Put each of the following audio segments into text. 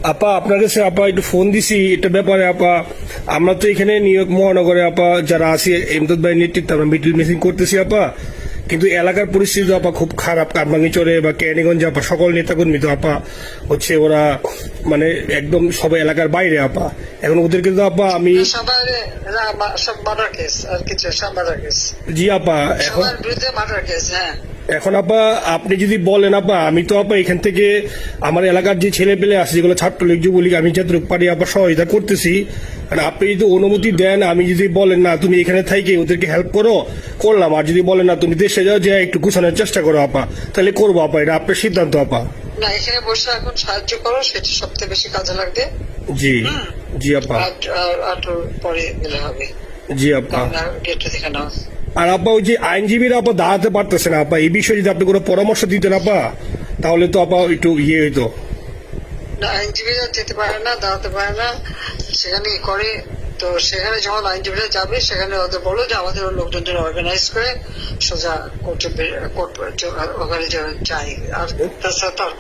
আপা আপনার কাছে আপা একটু ফোন দিছি এটা ব্যাপারে আপা। আমরা তো এখানে নিউ ইয়র্ক মহানগরে আপা যারা আছি এমদাদ ভাই নেতৃত্বে আমরা মিডিল মিসিং করতেছি আপা, কিন্তু এলাকার পরিস্থিতি আপা খুব খারাপ। কারমাঙ্গিচরে বা ক্যানিগঞ্জে আপা সকল নেতাকর্মী তো আপা হচ্ছে ওরা মানে একদম সবাই এলাকার বাইরে আপা। এখন ওদেরকে তো আপা আমি সব মার্ডার কেস আর কিছু সব মার্ডার কেস। জি আপা এখন সবার বিরুদ্ধে মার্ডার কেস। হ্যাঁ এখন আপা আপনি যদি বলেন আপা আমি তো আপা এখান থেকে আমার এলাকার যে ছেলে পেলে আছে যেগুলো ছাত্রলীগ যুবলীগ আমি যতটুকু পারি আপা সহায়তা করতেছি। আর আপনি যদি অনুমতি দেন, আমি যদি বলেন না তুমি এখানে থাইকে ওদেরকে হেল্প করো করলাম, আর যদি বলেন না তুমি দেশে যাও যে একটু গুছানোর চেষ্টা করো আপা, তাহলে করবো আপা। এটা আপনার সিদ্ধান্ত আপা। না, এখানে বসে এখন সাহায্য করো, সেটা সবচেয়ে বেশি কাজে লাগবে। জি জি আপা। আর পরে গেলে হবে। জি আপা। গেটটা দেখে নাও। আর আপা ওই যে আইনজীবীরা আপা দাঁড়াতে পারতেছে না আপা, এই বিষয়ে যদি আপনি কোনো পরামর্শ দিতেন আপা তাহলে তো আপা একটু হইতো। না, আইনজীবীরা যেতে পারে না, দাঁড়াতে পারে না, সেখানে করে। তো সেখানে যখন আইনজীবীরা যাবে সেখানে ওদের বলো যে আমাদের লোকজন অর্গানাইজ করে সোজা ওখানে যাই। আর তাছাড়া তো আর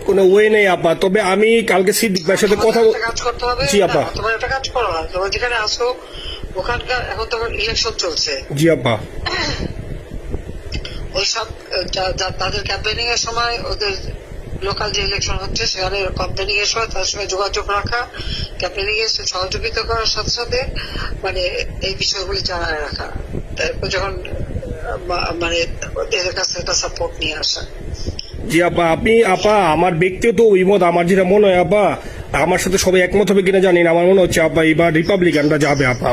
কোনো ওয়ে নেই আপা। তবে আমি কালকে সিদ্দিক ভাইয়ের সাথে কথা কাজ করতে হবে। জি আপা। তোমার একটা কাজ করো না, তোমার যেখানে আসো ওখানকার এখন তো ইলেকশন চলছে। জি আপা। ওইসব তাদের ক্যাম্পেনিং এর সময় ওদের লোকাল যে ইলেকশন হচ্ছে সেখানে ক্যাম্পেনিং এর সময় তাদের সঙ্গে যোগাযোগ রাখা, ক্যাম্পেনিং এর সহযোগিতা করার সাথে সাথে মানে এই বিষয়গুলি জানায় রাখা, তারপর যখন মানে এদের কাছে একটা সাপোর্ট নিয়ে আসা। জি আপা। আপনি আপা আমার ব্যক্তিগত অভিমত আমার যেটা মনে হয় আপা, আমার সাথে সবাই একমত হবে কিনা জানি না, আমার মনে হচ্ছে আপা এবার রিপাবলিকানরা যাবে আপা।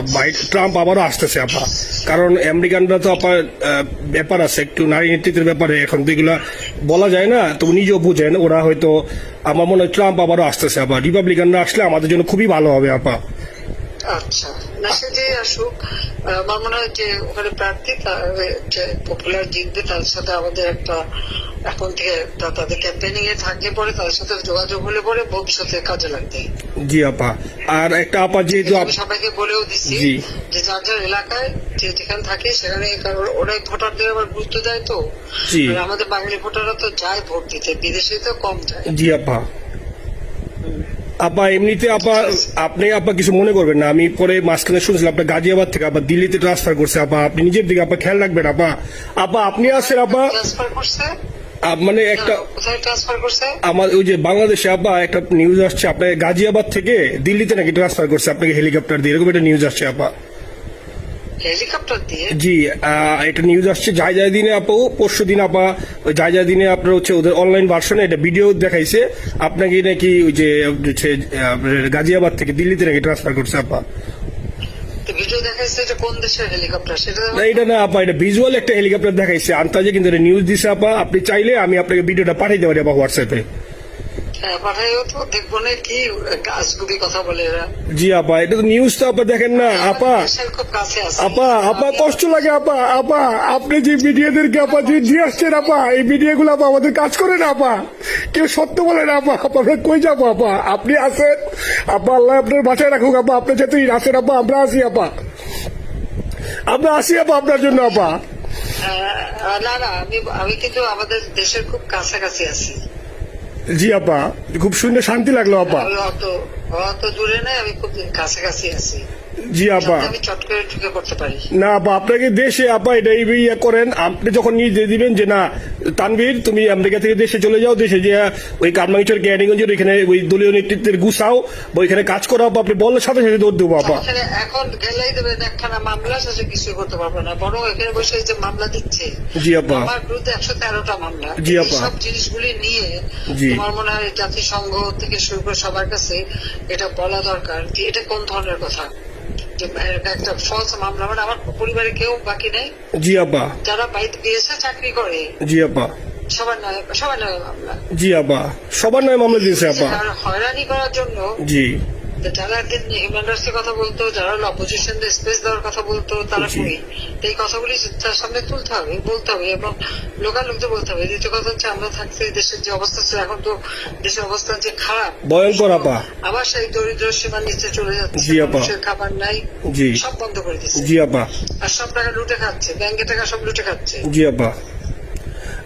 ট্রাম্প আবারও আসতেছে আপা, কারণ আমেরিকানরা তো আপা ব্যাপার আছে একটু নারী নেতৃত্বের ব্যাপারে, এখন তো এগুলা বলা যায় না, তো নিজেও বুঝেন ওরা হয়তো। আমার মনে হয় ট্রাম্প আবারও আসতেছে আপা, রিপাবলিকানরা আসলে আমাদের জন্য খুবই ভালো হবে আপা। আচ্ছা, না সে যে আসুক, আমার মনে হয় যে ওখানে প্রার্থী যে পপুলার জিতবে তার সাথে আমাদের একটা এখন থেকে তাদের ক্যাম্পেনিং এ থাকলে পরে তাদের সাথে যোগাযোগ হলে পরে ভবিষ্যতে কাজে লাগবে। জি আপা। আর একটা আপা যেহেতু আমি সবাইকে বলেও দিচ্ছি যে যার যার এলাকায় যেখানে থাকে সেখানে, কারণ ওরাই ভোটারদের আবার গুরুত্ব দেয়। তো আমাদের বাঙালি ভোটাররা তো যায় ভোট দিতে, বিদেশে তো কম যায়। জি আপা। আপা এমনিতে আপা আপনি আপা কিছু মনে করবেন না, আমি পরে মাঝখানে শুনছিলাম আপনার গাজিয়াবাদ থেকে আপা দিল্লিতে ট্রান্সফার করছে আপা, আপনি নিজের দিকে আপা খেয়াল রাখবেন আপা। আপা আপনি আসেন আপা। ট্রান্সফার করছে মানে একটা কোথায় ট্রান্সফার করছে? আমার ওই যে বাংলাদেশে আপা একটা নিউজ আসছে আপনার গাজিয়াবাদ থেকে দিল্লিতে নাকি ট্রান্সফার করছে আপনাকে হেলিকপ্টার দিয়ে, এরকম একটা নিউজ আসছে আপা। হেলিকপ্টার দিয়ে? জি এটা নিউজ আসছে যায় দিনে আপা, পরশু দিন আপা ওই যায় দিনে আপনার হচ্ছে ওদের অনলাইন ভার্সনে এটা ভিডিও দেখাইছে আপনাকে নাকি ওই যে গাজিয়াবাদ থেকে দিল্লিতে নাকি ট্রান্সফার করছে আপা। ভিডিও দেখাইছে, এটা কোন দেশের হেলিকপ্টার সেটা? এটা না আপা, এটা ভিজুয়াল একটা হেলিকপ্টার দেখাইছে আন্তাজে, কিন্তু এটা নিউজ দিছে আপা। আপনি চাইলে আমি আপনাকে ভিডিওটা পাঠাইতে পারি আপা হোয়াটসঅ্যাপে। পাঠাইও তো, দেখবো না কি আজগুবি কথা বলে এরা। জি আপা, এটা তো নিউজ তো আপা দেখেন না আপা। খুব কাছে আছে আপা আপা কষ্ট লাগে আপা। আপা আপনি যে মিডিয়াদেরকে আপা যে দিয়ে আসছেন আপা, এই মিডিয়া গুলো আপা আমাদের কাজ করে না আপা, কেউ সত্য বলে না আপা। আমরা কই যাবো আপা, আপনি আছেন আপা, আল্লাহ আপনার বাঁচায় রাখুক আপা। আপনি যেতেই আছেন আপা, আমরা আসি আপা, আমরা আসি আপা আপনার জন্য আপা। না না, আমি কিন্তু আমাদের দেশের খুব কাছাকাছি আছি। জি আপা, খুব শুনে শান্তি লাগলো আপা। অত দূরে নাই, আমি খুব কাছাকাছি আছি। জি আপা। আমি চট করে ঢুকে পড়তে পারি না আপা, আপনাকে দেশে আপা এটা ইয়ে করেন, আপনি যখন নিয়ে দিবেন যে না তানভীর তুমি আমেরিকা থেকে দেশে চলে যাও, দেশে যে ওই কারমাঙ্গিচর ক্যানিগঞ্জের ওইখানে ওই দলীয় নেতৃত্বের গুছাও বা ওইখানে কাজ করো আপা, আপনি বলার সাথে সাথে দৌড় দেবো আপা। এখন গেলেই দেবেন একখানা মামলা, শেষে কিছু করতে পারবে না, বরং এখানে বসে যে মামলা দিচ্ছে। জি আপা। আমার বিরুদ্ধে 113টা মামলা। জি আপা। সব জিনিসগুলি নিয়ে তোমার মনে হয় জাতিসংঘ থেকে শুরু করে সবার কাছে এটা বলা দরকার যে এটা কোন ধরনের কথা, একটা ফলস মামলা। মানে আমার পরিবারে কেউ বাকি নেই। জি আপা। যারা বাইরে দিয়েছে চাকরি করে। জি আপা। সবার নয় মামলা। জি আপা, সবার নয় মামলা দিয়েছে আপা। হয়রানি করার জন্য জি যারা একদিন হিউম্যান রাইটস এর কথা বলতো, যারা অপোজিশন স্পেস দেওয়ার কথা বলতো, তারা কই? এই কথাগুলি তার সামনে তুলতে হবে, বলতে হবে, এবং লোকাল লোকদের বলতে হবে। দ্বিতীয় কথা হচ্ছে আমরা থাকতে দেশের যে অবস্থা ছিল, এখন তো দেশের অবস্থা যে খারাপ, ভয়ঙ্কর আপা। আবার সেই দরিদ্র সীমার নিচে চলে যাচ্ছে। জি আপা। মানুষের খাবার নাই, জি সব বন্ধ করে দিচ্ছে। জি আপা। আর সব টাকা লুটে খাচ্ছে, ব্যাংকের টাকা সব লুটে খাচ্ছে। জি আপা।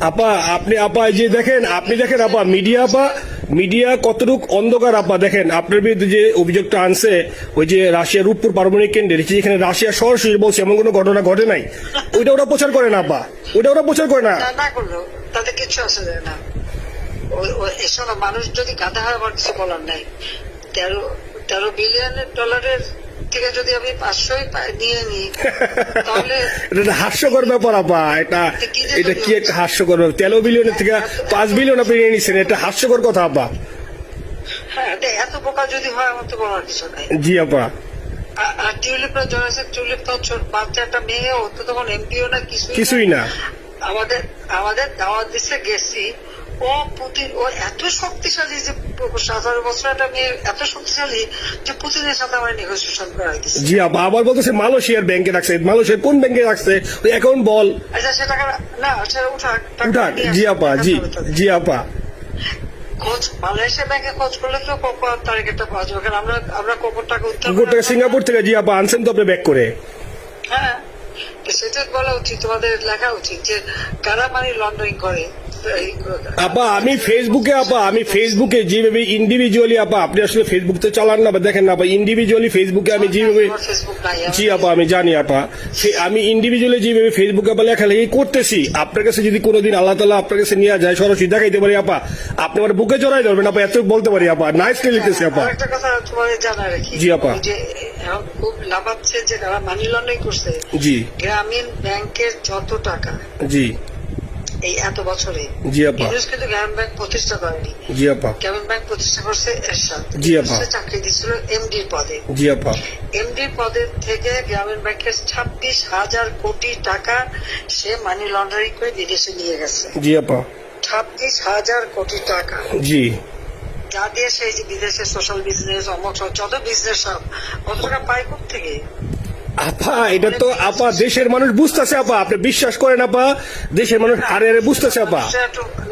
আপা আপনি আপা এই যে দেখেন, আপনি দেখেন আপা মিডিয়া কতটুক অন্ধকার আপা। দেখেন আপনার বিরুদ্ধে যে অভিযোগটা আনছে ওই যে রাশিয়ার রূপপুর পারমাণবিক কেন্দ্রে, যেখানে রাশিয়া সরাসরি বলছে এমন কোনো ঘটনা ঘটে নাই, ওইটা ওরা প্রচার করে না আপা, ওইটা ওরা প্রচার করে না। না করলো তাতে কিছু আসে যায় না। এসব মানুষ যদি গাধা হয় আমার কিছু বলার নাই। 13 বিলিয়ন থেকে যদি আমি 500 নিয়ে নিই তাহলে এটা হাস্যকর ব্যাপার আপা। এটা কি একটা হাস্যকর ব্যাপার। 13 বিলিয়নের থেকে 5 বিলিয়ন আপনি নিয়ে নিচ্ছেন, এটা হাস্যকর কথা আপা। হ্যাঁ, এত বোকা যদি হয় আমার তো বলার কিছু নাই। জি আপা। আর টিউলিপরা জড়াইছে, টিউলিপ তো বাচ্চা একটা মেয়ে, ও তো তখন এমপিও না, কিছুই না। আমাদের দাওয়াত দিচ্ছে, গেছি। ও পুতিন, ও এত শক্তিশালী যে 17 বছর একটা মেয়ে এত শক্তিশালী যে পুতিনের সাথে আমার নেগোসিয়েশন করাই দিচ্ছে। জি আপা, আবার বলতেছে মালয়েশিয়ার ব্যাংকে রাখছে। মালয়েশিয়ার কোন ব্যাংকে রাখছে ওই অ্যাকাউন্ট বল। আচ্ছা সে টাকা না, সেটা উঠাক। জি আপা, জি আপা। খোঁজ মালয়েশিয়া ব্যাংকে খোঁজ করলে তো কোপার তারিখটা পাওয়া যাবে, কারণ আমরা কোপার টাকা উত্তর গোটা সিঙ্গাপুর থেকে। জি আপা, আনছেন তো আপনি ব্যাক করে। হ্যাঁ, তো সেটা বলা উচিত, তোমাদের লেখা উচিত যে কারা মানি লন্ডারিং করে। আপা আমি ফেসবুকে যেভাবে ইন্ডিভিজুয়ালি আপা, আপনি আসলে ফেসবুক তো চালান না, দেখেন না আপা, ইন্ডিভিজুয়ালি ফেসবুকে আমি যেভাবে, জি আপা আমি জানি আপা, আমি ইন্ডিভিজুয়ালি যেভাবে ফেসবুকে আপা লেখালেখি করতেছি, আপনার কাছে যদি কোনোদিন আল্লাহ তাআলা আপনার কাছে নিয়ে যায়, সরাসরি দেখাইতে পারি আপা, আপনি আমার বুকে জড়াই ধরবেন আপা, এত বলতে পারি আপা। নাইসলি লিখতেছি আপা। একটা কথা তোমাদের জানা রাখি, জি আপা। যে এখন খুব লাভাচ্ছে যে যারা মানি লন্ডারিং করছে, জি গ্রামীণ ব্যাংকের যত টাকা জি এই এত বছরে, জি আপা। ইউনুস কিন্তু গ্রামীণ ব্যাংক প্রতিষ্ঠা করেনি। জি আপা। গ্রামীণ ব্যাংক প্রতিষ্ঠা করছে এরশাদ। জি আপা। সে চাকরি দিচ্ছিল এমডির পদে। জি আপা। এমডির পদের থেকে গ্রামীণ ব্যাংকের 26,000 কোটি টাকা সে মানি লন্ডারিং করে বিদেশে নিয়ে গেছে। জি আপা। 26,000 কোটি টাকা, জি। যা দিয়ে সেই যে বিদেশে সোশ্যাল বিজনেস, অমক যত বিজনেস সব কত টাকা পায় থেকে। আপা এটা তো আপা দেশের মানুষ বুঝতেছে আপা, আপনি বিশ্বাস করেন আপা, দেশের মানুষ হারে হারে বুঝতেছে আপা।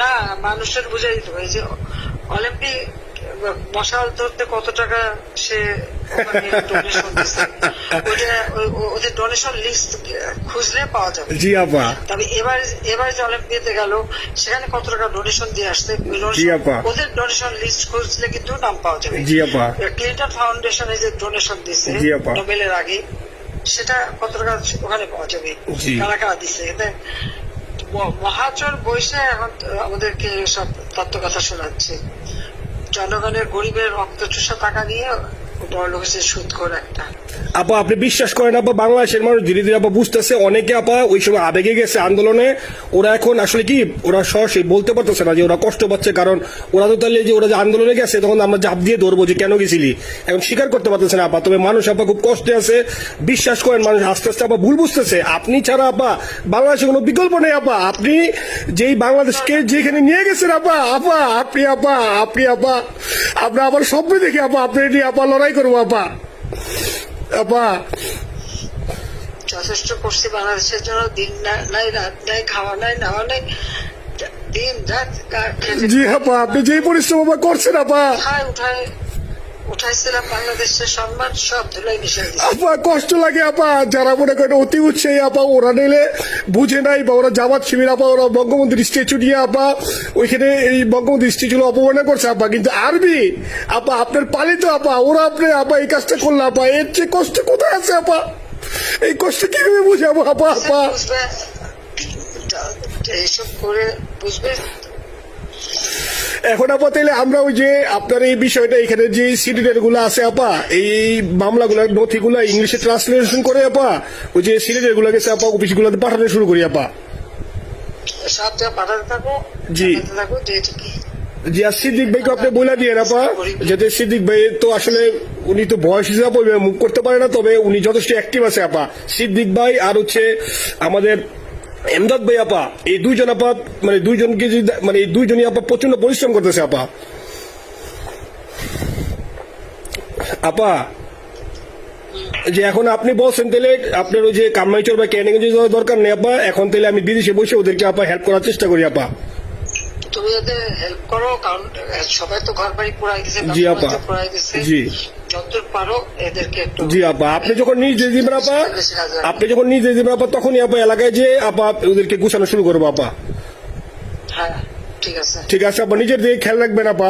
না, মানুষের বুঝাই দিতে হবে যে অলিম্পিক মশাল ধরতে কত টাকা সে ডোনেশন দিচ্ছে, ওদের ডোনেশন লিস্ট খুঁজলে পাওয়া যাবে। জি আপা। তবে এবার যে অলিম্পিয়াতে গেল সেখানে কত টাকা ডোনেশন দিয়ে আসছে, জি আপা। ওদের ডোনেশন লিস্ট খুঁজলে কিন্তু নাম পাওয়া যাবে। জি আপা। ক্লিন্টন ফাউন্ডেশনে যে ডোনেশন দিচ্ছে জি আপা। নোবেলের আগে, সেটা কত টাকা ওখানে পাওয়া যাবে, কারা কারা দিচ্ছে। মহাচর বৈশে এখন আমাদেরকে সব তত্ত্ব কথা শোনাচ্ছে, জনগণের গরিবের রক্ত চুষা টাকা নিয়ে বড় লোক সুদ করে একটা। আপা আপনি বিশ্বাস করেন আপা, বাংলাদেশের মানুষ ধীরে ধীরে আপা বুঝতেছে, অনেকে আপা ওই সময় আবেগে গেছে আন্দোলনে, ওরা এখন আসলে কি ওরা সরাসরি বলতে পারতেছে না যে ওরা কষ্ট পাচ্ছে, কারণ ওরা তো তাহলে যে ওরা যে আন্দোলনে গেছে তখন আমরা জাপ দিয়ে ধরবো যে কেন গেছিলি, এখন স্বীকার করতে পারতেছে না আপা। তবে মানুষ আপা খুব কষ্টে আছে, বিশ্বাস করেন মানুষ আস্তে আস্তে আপা ভুল বুঝতেছে। আপনি ছাড়া আপা বাংলাদেশে কোনো বিকল্প নেই আপা, আপনি যেই বাংলাদেশকে যেখানে নিয়ে গেছেন আপা, আপনি আমরা আবার স্বপ্ন দেখি আপা, আপনি নিয়ে আপা লড়াই করবো আপা। আপা যথেষ্ট করছি বাংলাদেশের জন্য, দিন নাই রাত নাই, খাওয়া নাই নাওয়া নাই, দিন রাত। জি আপা, আপনি যেই পরিশ্রম আপা করছেন আপা, উঠাইছিলাম বাংলাদেশের সম্মান সব ধুলাই মিশাই দিচ্ছে আপা। কষ্ট লাগে আপা, যারা মনে করেন অতি উৎসাহী আপা, ওরা নিলে বুঝে নাই বা ওরা জামাত শিবির আপা, ওরা বঙ্গবন্ধুর স্ট্যাচু নিয়ে আপা ওইখানে এই বঙ্গবন্ধুর স্ট্যাচু অপমাননা করছে আপা, কিন্তু আরবি আপা আপনার পালিত আপা, ওরা আপনি আপা এই কাজটা করলে আপা, এর চেয়ে কষ্ট কোথায় আছে আপা? এই কষ্ট কিভাবে বুঝাবো আপা? বুঝবে, এইসব করে বুঝবে। এখন আপা তাইলে আমরা ওই যে আপনার এই বিষয়টা এখানে যে সিডিডের গুলো আছে আপা, এই মামলাগুলোর নথিগুলো ইংলিশে ট্রান্সলেশন করে আপা ওই যে সিডিডের গুলো গেছে আপা অফিসগুলোতে পাঠানো শুরু করি আপা। সব যা পাঠাতে থাকো, জি থাকো, যেহেতু কি জি। আর সিদ্দিক ভাইকে আপনি বলে দিয়ে আপা, যাতে সিদ্দিক ভাই তো আসলে উনি তো বয়স হিসাবে মুখ করতে পারে না, তবে উনি যথেষ্ট অ্যাক্টিভ আছে আপা। সিদ্দিক ভাই আর হচ্ছে আমাদের এমদাদ ভাই আপা, এই দুইজন আপা মানে দুইজনকে মানে এই দুইজনই আপা প্রচন্ড পরিশ্রম করতেছে আপা। আপা যে এখন আপনি বলছেন তাহলে আপনার ওই যে কামাইচর বা ক্যানিগঞ্জে যাওয়ার দরকার নেই আপা, এখন তাহলে আমি বিদেশে বসে ওদেরকে আপা হেল্প করার চেষ্টা করি আপা। তুমি ওদের হেল্প করো, কারণ সবাই তো ঘর বাড়ি পুরাই গেছে। জি আপা। জি যতদূর পারো এদেরকে একটু। জি আপা, আপনি যখন নিজে দিবেন আপা, তখনই আপা এলাকায় যে আপা ওদেরকে গুছানো শুরু করবো আপা। ঠিক আছে। ঠিক আছে আপা, নিজের দিকে খেয়াল রাখবেন আপা।